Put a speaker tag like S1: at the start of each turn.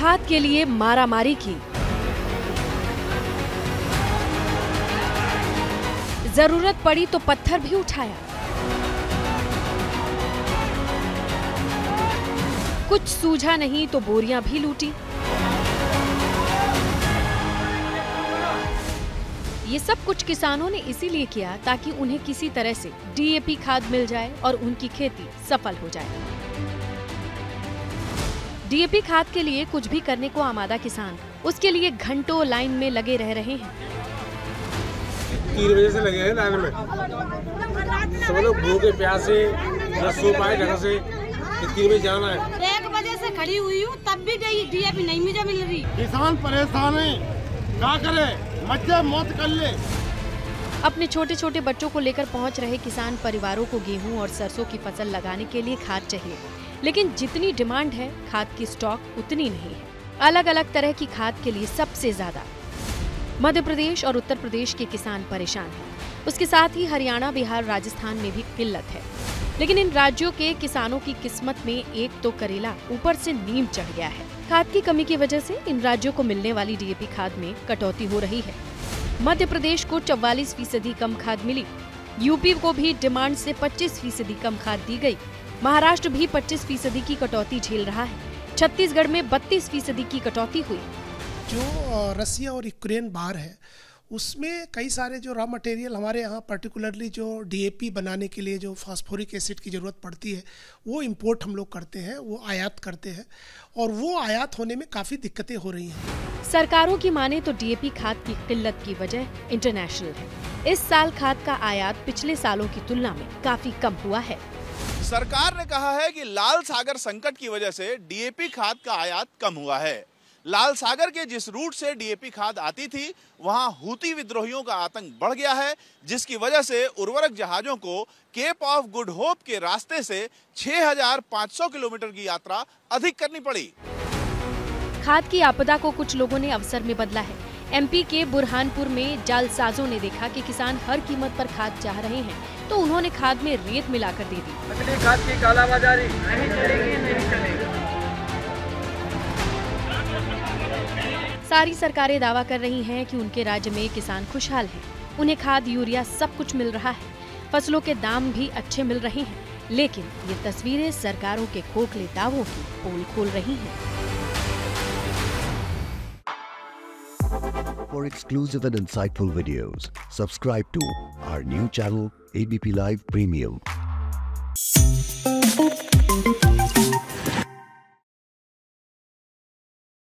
S1: खाद के लिए मारामारी की, जरूरत पड़ी तो पत्थर भी उठाया, कुछ सूझा नहीं तो बोरियां भी लूटी। ये सब कुछ किसानों ने इसीलिए किया ताकि उन्हें किसी तरह से डीएपी खाद मिल जाए और उनकी खेती सफल हो जाए। डीएपी खाद के लिए कुछ भी करने को आमादा किसान उसके लिए घंटों लाइन में लगे रह रहे हैं।
S2: 3 बजे से लगे हैं लाइन में, सब लोग भूखे प्यासे, न सो पाए ढंग से। 3 बजे जाना है।
S3: 1 बजे से खड़ी हुई हूँ, तब भी डीएपी नहीं मुझे मिल रही।
S2: किसान परेशान है, क्या करे, मज्जा मौत कर ले।
S1: अपने छोटे छोटे बच्चों को लेकर पहुंच रहे किसान परिवारों को गेहूं और सरसों की फसल लगाने के लिए खाद चाहिए, लेकिन जितनी डिमांड है खाद की स्टॉक उतनी नहीं है। अलग अलग तरह की खाद के लिए सबसे ज्यादा मध्य प्रदेश और उत्तर प्रदेश के किसान परेशान हैं। उसके साथ ही हरियाणा, बिहार, राजस्थान में भी किल्लत है। लेकिन इन राज्यों के किसानों की किस्मत में एक तो करेला यूपर से नीम चढ़ गया है। खाद की कमी की वजह से इन राज्यों को मिलने वाली डीएपी खाद में कटौती हो रही है। मध्य प्रदेश को 44% कम खाद मिली, यूपी को भी डिमांड से 25% कम खाद दी गई, महाराष्ट्र भी 25% की कटौती झेल रहा है, छत्तीसगढ़ में 32% की कटौती हुई।
S4: जो रसिया और यूक्रेन बाहर है उसमें कई सारे जो रॉ मटेरियल हमारे यहाँ पर्टिकुलरली जो डीएपी बनाने के लिए जो फास्फोरिक एसिड की ज़रूरत पड़ती है वो इंपोर्ट हम लोग करते हैं, वो आयात करते हैं, और वो आयात होने में काफ़ी दिक्कतें हो रही हैं।
S1: सरकारों की माने तो डीएपी खाद की किल्लत की वजह इंटरनेशनल है। इस साल खाद का आयात पिछले सालों की तुलना में काफी कम हुआ है।
S5: सरकार ने कहा है कि लाल सागर संकट की वजह से डीएपी खाद का आयात कम हुआ है। लाल सागर के जिस रूट से डीएपी खाद आती थी वहां हूती विद्रोहियों का आतंक बढ़ गया है, जिसकी वजह से उर्वरक जहाजों को केप ऑफ गुड होप के रास्ते से 6500 किलोमीटर की यात्रा अधिक करनी पड़ी।
S1: खाद की आपदा को कुछ लोगों ने अवसर में बदला है। एमपी के बुरहानपुर में जालसाजों ने देखा कि किसान हर कीमत पर खाद चाह रहे हैं, तो उन्होंने खाद में रेत मिलाकर दे दी।
S2: नकली खाद की कालाबाजारी नहीं चलेगी, नहीं चलेगी।
S1: सारी सरकारें दावा कर रही हैं कि उनके राज्य में किसान खुशहाल हैं, उन्हें खाद, यूरिया सब कुछ मिल रहा है, फसलों के दाम भी अच्छे मिल रहे हैं, लेकिन ये तस्वीरें सरकारों के खोखले दावों की पोल खोल रही हैं।
S6: For exclusive and insightful videos, subscribe to our new channel ABP Live Premium.